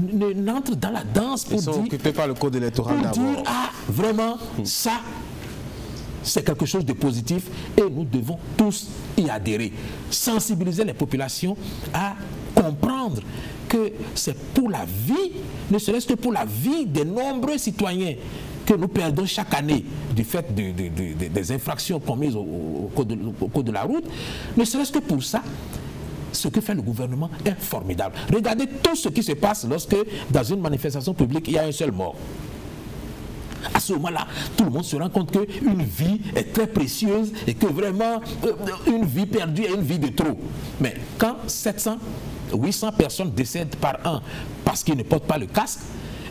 n'entre dans la danse pour dire... Ils sont occupés par le code électoral d'abord. Ah, vraiment, ça, c'est quelque chose de positif et nous devons tous y adhérer. Sensibiliser les populations à comprendre que c'est pour la vie, ne serait-ce que pour la vie des nombreux citoyens que nous perdons chaque année du fait des infractions commises au code de la route, ne serait-ce que pour ça, ce que fait le gouvernement est formidable. Regardez tout ce qui se passe lorsque, dans une manifestation publique, il y a un seul mort. À ce moment-là, tout le monde se rend compte qu'une vie est très précieuse et que vraiment, une vie perdue est une vie de trop. Mais quand 700, 800 personnes décèdent par an parce qu'ils ne portent pas le casque,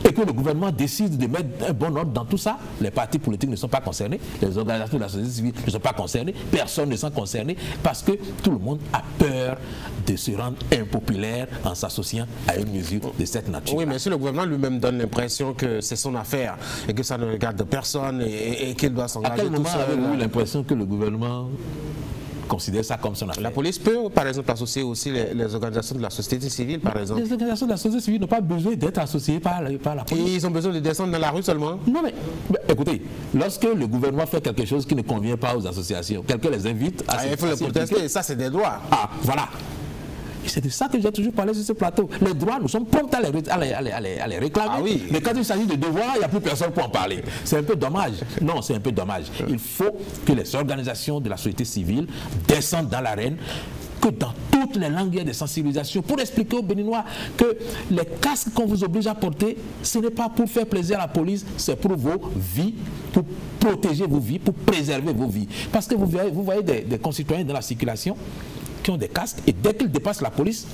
et que le gouvernement décide de mettre un bon ordre dans tout ça, les partis politiques ne sont pas concernés, les organisations de la société civile ne sont pas concernées, personne ne s'en concerne parce que tout le monde a peur de se rendre impopulaire en s'associant à une mesure de cette nature. Oui, mais si le gouvernement lui-même donne l'impression que c'est son affaire et que ça ne regarde personne et qu'il doit s'engager tout seul. À quel moment avez-vous l'impression que le gouvernement considère ça comme son affaire? La police peut, par exemple, associer aussi les organisations de la société civile, par exemple. Les organisations de la société civile n'ont pas besoin d'être associées par la police. Et ils ont besoin de descendre dans la rue seulement? Non, mais écoutez, lorsque le gouvernement fait quelque chose qui ne convient pas aux associations, quelqu'un les invite à il faut le protester, ça c'est des droits. Ah, voilà. C'est de ça que j'ai toujours parlé sur ce plateau. Les droits, nous sommes prompts à les réclamer. Ah oui. Mais quand il s'agit de devoirs, il n'y a plus personne pour en parler. C'est un peu dommage. Non, c'est un peu dommage. Il faut que les organisations de la société civile descendent dans l'arène, que dans toutes les langues, il y a des sensibilisations pour expliquer aux Béninois que les casques qu'on vous oblige à porter, ce n'est pas pour faire plaisir à la police, c'est pour vos vies, pour protéger vos vies, pour préserver vos vies. Parce que vous voyez des concitoyens dans la circulation qui ont des casques et dès qu'ils dépassent la police,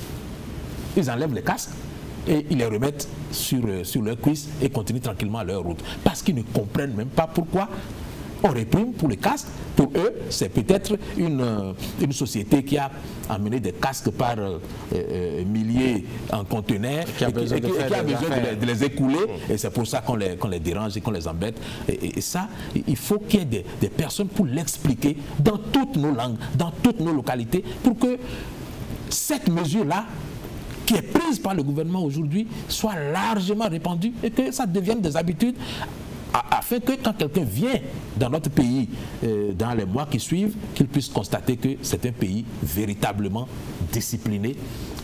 ils enlèvent les casques et ils les remettent sur leurs cuisses et continuent tranquillement leur route. Parce qu'ils ne comprennent même pas pourquoi on réprime pour les casques. Pour eux, c'est peut-être une société qui a amené des casques par milliers en conteneurs qui a besoin de les écouler. Et c'est pour ça qu'on les dérange et qu'on les embête. Et ça, il faut qu'il y ait des personnes pour l'expliquer dans toutes nos langues, dans toutes nos localités, pour que cette mesure-là, qui est prise par le gouvernement aujourd'hui, soit largement répandue et que ça devienne des habitudes, afin que quand quelqu'un vient dans notre pays dans les mois qui suivent, qu'il puisse constater que c'est un pays véritablement discipliné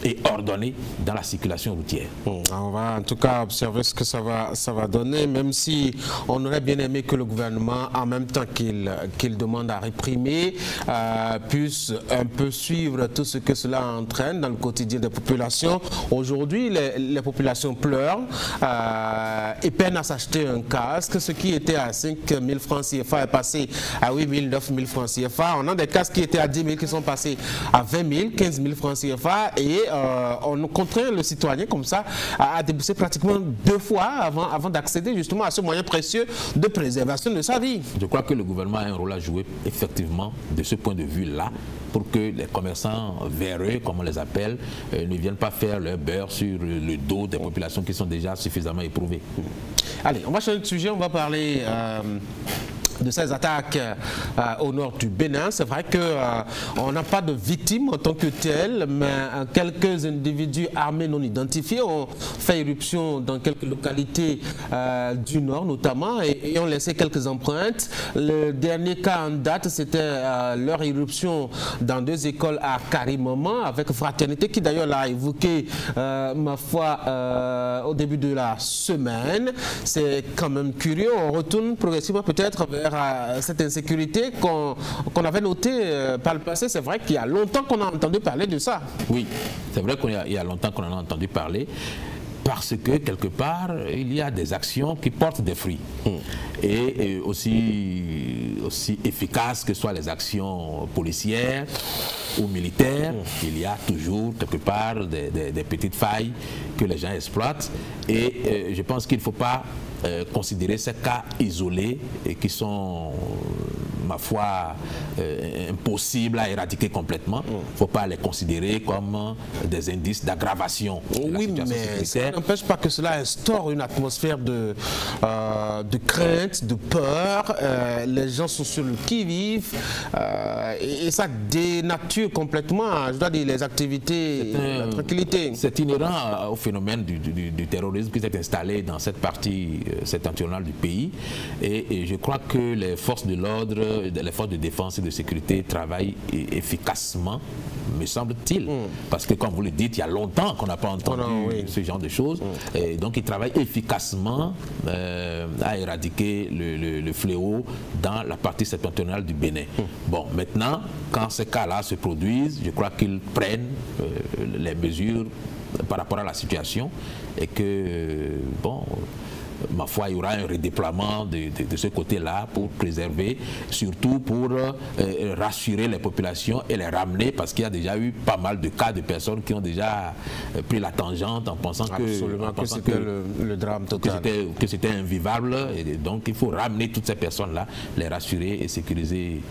et ordonné dans la circulation routière. On va en tout cas observer ce que ça va donner, même si on aurait bien aimé que le gouvernement, en même temps qu'il demande à réprimer, puisse un peu suivre tout ce que cela entraîne dans le quotidien des populations. Aujourd'hui, les populations pleurent et peinent à s'acheter un casque. Ce qui était à 5 000 francs CFA est passé à 8 000, 9 000 francs CFA. On a des casques qui étaient à 10 000 qui sont passés à 20 000, 15 000 francs CFA et on contraint le citoyen comme ça à débourser pratiquement 2 fois avant d'accéder justement à ce moyen précieux de préservation de sa vie. Je crois que le gouvernement a un rôle à jouer effectivement de ce point de vue-là pour que les commerçants véreux, comme on les appelle, ne viennent pas faire leur beurre sur le dos des populations qui sont déjà suffisamment éprouvées. Allez, on va changer de sujet, on va parler de ces attaques au nord du Bénin. C'est vrai qu'on n'a pas de victimes en tant que telles, mais quelques individus armés non identifiés ont fait irruption dans quelques localités du nord notamment et ont laissé quelques empreintes. Le dernier cas en date, c'était leur irruption dans 2 écoles à Karimama avec Fraternité qui d'ailleurs l'a évoqué, ma foi, au début de la semaine. C'est quand même curieux. On retourne progressivement peut-être vers cette insécurité qu'on avait notée par le passé. C'est vrai qu'il y a longtemps qu'on a entendu parler de ça. Oui, c'est vrai qu'il y a longtemps qu'on en a entendu parler. Parce que, quelque part, il y a des actions qui portent des fruits. Et aussi efficaces que soient les actions policières ou militaires, il y a toujours, quelque part, des petites failles que les gens exploitent. Et je pense qu'il ne faut pas considérer ces cas isolés et qui sont, ma foi, impossibles à éradiquer complètement. Il ne faut pas les considérer comme des indices d'aggravation de la situation sécuritaire. Ça n'empêche pas que cela instaure une atmosphère de crainte, de peur. Les gens sont sur le qui-vive et ça dénature complètement, je dois dire, les activités, la tranquillité. C'est inhérent au phénomène du terrorisme qui s'est installé dans cette partie septentrionale du pays et je crois que les forces de l'ordre, les forces de défense et de sécurité travaillent efficacement, me semble-t-il. Parce que, comme vous le dites, il y a longtemps qu'on n'a pas entendu ce genre de choses. Et donc, ils travaillent efficacement à éradiquer le fléau dans la partie septentrionale du Bénin. Bon, maintenant, quand ces cas-là se produisent, je crois qu'ils prennent les mesures par rapport à la situation et que, bon, ma foi, il y aura un redéploiement de ce côté-là pour préserver, surtout pour rassurer les populations et les ramener, parce qu'il y a déjà eu pas mal de cas de personnes qui ont déjà pris la tangente en pensant que c'était le drame total. Que c'était invivable. Et donc, il faut ramener toutes ces personnes-là, les rassurer et sécuriser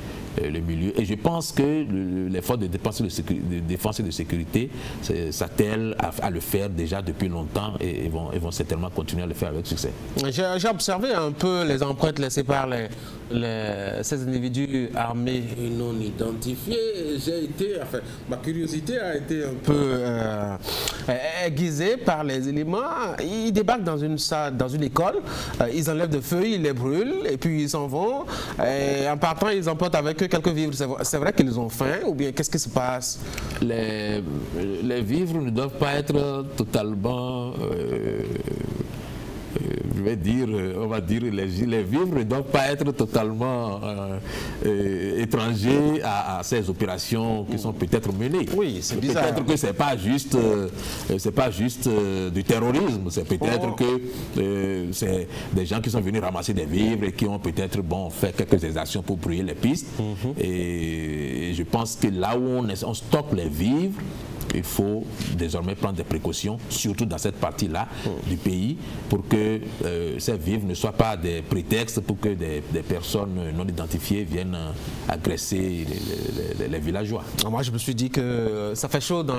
le milieu. Et je pense que les forces de défense et de sécurité s'attellent à le faire déjà depuis longtemps et vont certainement continuer à le faire avec succès. J'ai observé un peu les empreintes laissées par ces individus armés non identifiés. Ma curiosité a été un peu aiguisée par les éléments. Ils débarquent dans une école, ils enlèvent des feuilles, ils les brûlent et puis ils s'en vont. Et en partant, ils emportent avec eux quelques vivres. C'est vrai qu'ils ont faim ou bien qu'est-ce qui se passe? Les vivres ne doivent pas être totalement... je vais dire, on va dire, les vivres ne doivent pas être totalement étrangers à ces opérations qui sont peut-être menées. Oui, c'est bizarre. Peut-être que c'est pas juste du terrorisme, c'est peut-être que c'est des gens qui sont venus ramasser des vivres et qui ont peut-être fait quelques exactions pour brouiller les pistes. Et je pense que là où on stocke les vivres, il faut désormais prendre des précautions, surtout dans cette partie-là du pays, pour que ces vivres ne soient pas des prétextes pour que des personnes non identifiées viennent agresser les villageois. Moi, je me suis dit que ça fait chaud dans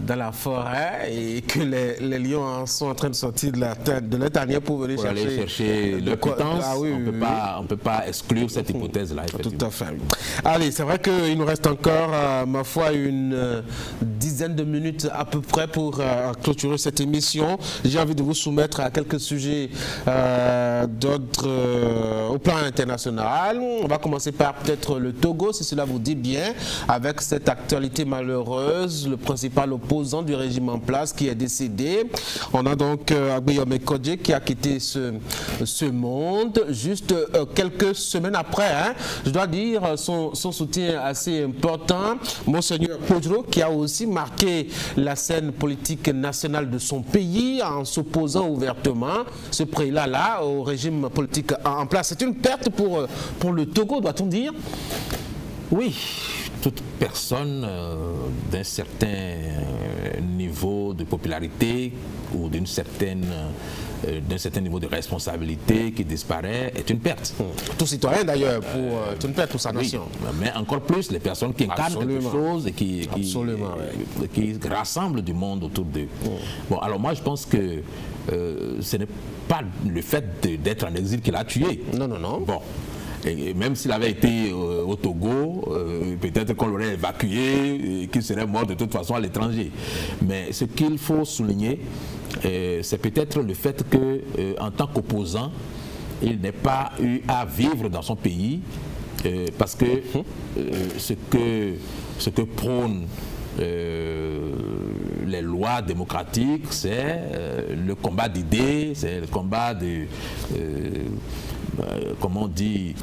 la forêt et que les lions sont en train de sortir de leur tanière pour venir chercher leur pitance. Ah, oui, on ne peut pas exclure cette hypothèse-là. Tout à fait. Allez, c'est vrai qu'il nous reste encore, ma foi, une dizaine de minutes à peu près pour clôturer cette émission. J'ai envie de vous soumettre à quelques sujets d'ordre au plan international. On va commencer par peut-être le Togo, si cela vous dit bien, avec cette actualité malheureuse, le principal opposant du régime en place qui est décédé. On a donc Agbeyome Kodje qui a quitté ce monde juste quelques semaines après. Je dois dire son soutien assez important. Monseigneur Podro qui a aussi marqué la scène politique nationale de son pays en s'opposant ouvertement, ce prélat-là, au régime politique en place. C'est une perte pour le Togo, doit-on dire? Oui, toute personne d'un certain niveau de popularité ou d'un certain niveau de responsabilité qui disparaît est une perte. Tout citoyen d'ailleurs, c'est une perte pour sa nation. Oui, mais encore plus les personnes qui incarnent quelque chose et qui rassemblent du monde autour d'eux. Bon, alors moi je pense que ce n'est pas le fait d'être en exil qui l'a tué. Non. Bon. Et même s'il avait été au Togo, peut-être qu'on l'aurait évacué et qu'il serait mort de toute façon à l'étranger. Mais ce qu'il faut souligner, c'est peut-être le fait qu'en tant qu'opposant, il n'ait pas eu à vivre dans son pays, parce que ce que prônent les lois démocratiques, c'est le combat d'idées, c'est le combat de... comment on dit,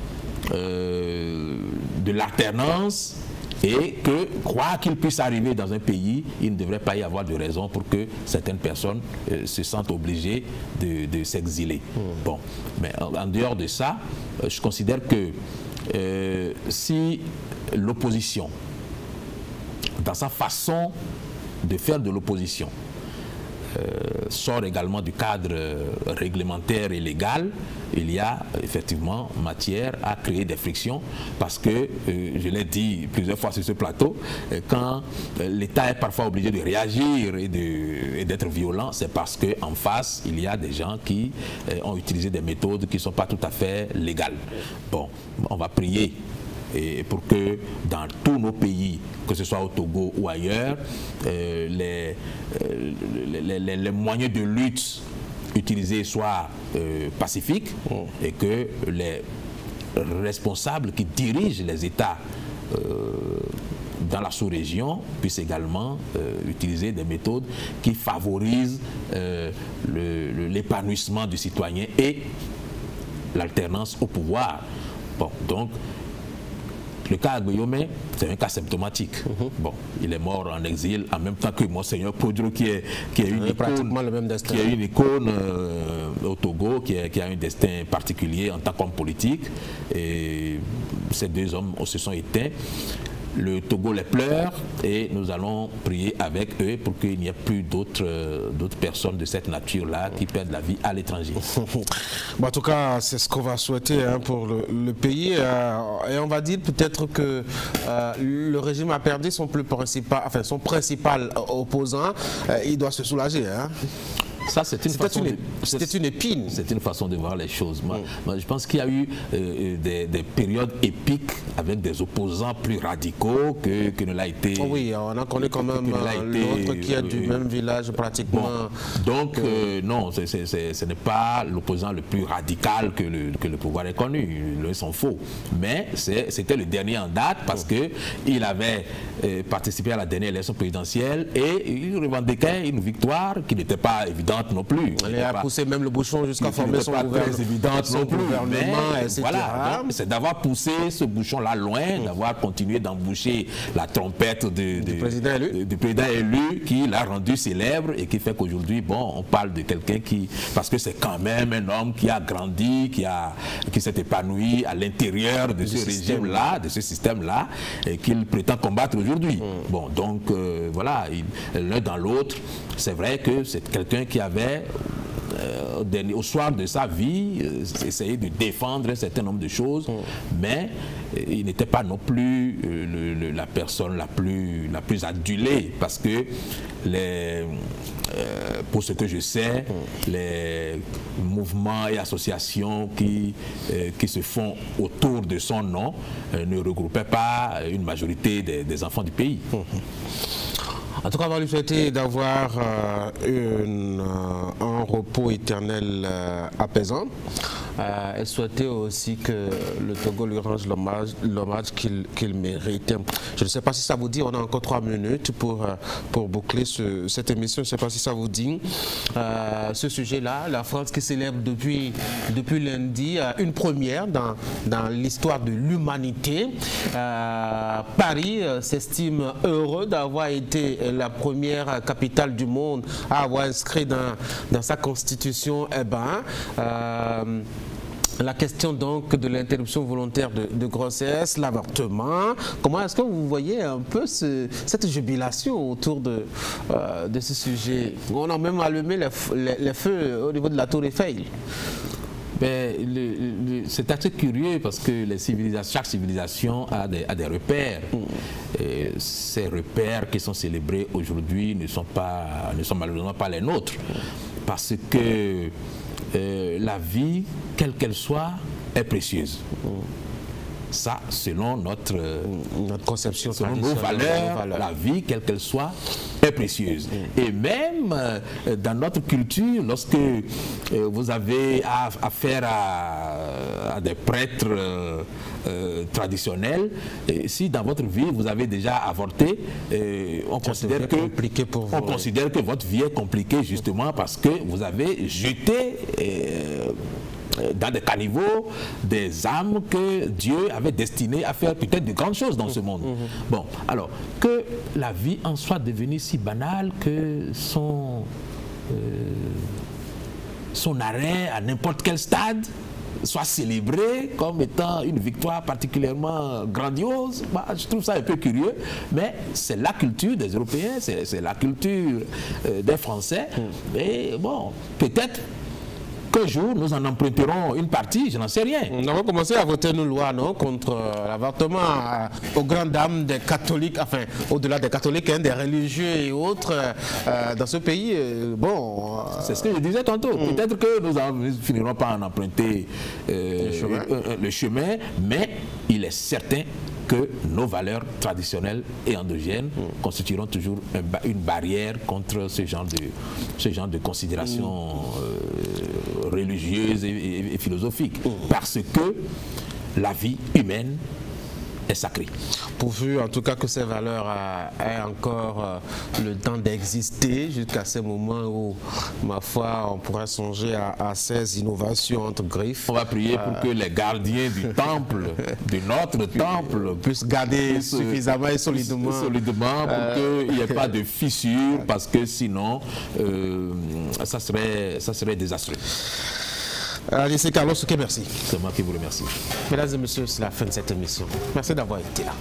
de l'alternance, et que, quoi qu'il puisse arriver dans un pays, il ne devrait pas y avoir de raison pour que certaines personnes se sentent obligées de s'exiler. Bon, mais en dehors de ça, je considère que si l'opposition, dans sa façon de faire de l'opposition, sort également du cadre réglementaire et légal, il y a effectivement matière à créer des frictions, parce que, je l'ai dit plusieurs fois sur ce plateau, quand l'État est parfois obligé de réagir et d'être violent, c'est parce qu'en face, il y a des gens qui ont utilisé des méthodes qui ne sont pas tout à fait légales. Bon, on va prier et pour que dans tous nos pays, que ce soit au Togo ou ailleurs, les moyens de lutte utilisés soient pacifiques, et que les responsables qui dirigent les États dans la sous-région puissent également utiliser des méthodes qui favorisent l'épanouissement du citoyen et l'alternance au pouvoir. Bon, donc, le cas Agbeyome, c'est un cas symptomatique. Bon, il est mort en exil en même temps que Monseigneur Podro, qui est une icône au Togo, qui a un destin particulier en tant qu'homme politique. Et ces deux hommes se sont éteints. Le Togo les pleure et nous allons prier avec eux pour qu'il n'y ait plus d'autres personnes de cette nature-là qui perdent la vie à l'étranger. Bon, en tout cas, c'est ce qu'on va souhaiter pour le pays. Et on va dire peut-être que le régime a perdu son principal opposant. Il doit se soulager. Ça, c'était une épine. C'est une façon de voir les choses. Moi, je pense qu'il y a eu des périodes épiques avec des opposants plus radicaux que ne l'a été. Oh oui, on en connaît quand même l'autre qui est du même village pratiquement. Bon, donc, non, ce n'est pas l'opposant le plus radical que le pouvoir ait connu. Ils sont faux. Mais c'était le dernier en date parce qu'il avait participé à la dernière élection présidentielle et il revendiquait une victoire qui n'était pas évidente non plus. Elle a poussé même le bouchon jusqu'à former son gouvernement, etc. Voilà, c'est d'avoir poussé ce bouchon-là loin, d'avoir continué d'emboucher la trompette du président élu qui l'a rendu célèbre et qui fait qu'aujourd'hui, bon, on parle de quelqu'un qui, parce que c'est quand même un homme qui a grandi, qui s'est épanoui à l'intérieur de ce régime-là, de ce système-là, et qu'il prétend combattre aujourd'hui. aujourd'hui. Bon, donc voilà, l'un dans l'autre, c'est vrai que c'est quelqu'un qui avait au soir de sa vie, essayer de défendre un certain nombre de choses, mais il n'était pas non plus la personne la plus adulée, parce que pour ce que je sais, les mouvements et associations qui se font autour de son nom ne regroupaient pas une majorité des enfants du pays. En tout cas, on va lui souhaiter d'avoir un repos éternel apaisant. Et souhaiter aussi que le Togo lui rende l'hommage qu'il mérite. Je ne sais pas si ça vous dit, on a encore 3 minutes pour boucler cette émission. Je ne sais pas si ça vous dit. Ce sujet-là, la France qui célèbre depuis lundi une première dans l'histoire de l'humanité. Paris s'estime heureux d'avoir été la première capitale du monde à avoir inscrit dans sa constitution la question donc de l'interruption volontaire de grossesse, l'avortement. Comment est-ce que vous voyez un peu cette jubilation autour de ce sujet? On a même allumé les feux au niveau de la tour Eiffel. C'est assez curieux parce que chaque civilisation a des repères. Et ces repères qui sont célébrés aujourd'hui ne sont malheureusement pas les nôtres. Parce que la vie, quelle qu'elle soit, est précieuse. Ça, selon notre conception, selon nos valeurs, la vie, quelle qu'elle soit, est précieuse. Et même dans notre culture, lorsque vous avez affaire à des prêtres traditionnels, si dans votre vie vous avez déjà avorté, on considère que votre vie est compliquée justement parce que vous avez jeté dans des caniveaux des âmes que Dieu avait destinées à faire peut-être de grandes choses dans ce monde. Bon, alors, que la vie en soit devenue si banale que son arrêt à n'importe quel stade soit célébré comme étant une victoire particulièrement grandiose, je trouve ça un peu curieux, mais c'est la culture des Européens, c'est la culture des Français, et bon, peut-être qu'un jour nous en emprunterons une partie, je n'en sais rien. Nous avons commencé à voter une loi contre l'avortement aux grandes dames des catholiques, enfin au-delà des catholiques, des religieux et autres dans ce pays. Bon, c'est ce que je disais tantôt. Peut-être que nous ne finirons pas en emprunter le chemin, mais il est certain que nos valeurs traditionnelles et endogènes constitueront toujours une barrière contre ce genre de considérations religieuses et philosophiques. Parce que la vie humaine est sacrée. Pourvu en tout cas que ces valeurs aient encore le temps d'exister jusqu'à ce moment où, ma foi, on pourrait songer à ces innovations entre griffes. On va prier pour que les gardiens du temple, de notre temple, puissent garder suffisamment et solidement pour qu'il n'y ait pas de fissures, parce que sinon, ça serait désastreux. Alice Carlos, merci. C'est moi qui vous remercie. Mesdames et messieurs, c'est la fin de cette émission. Merci d'avoir été là.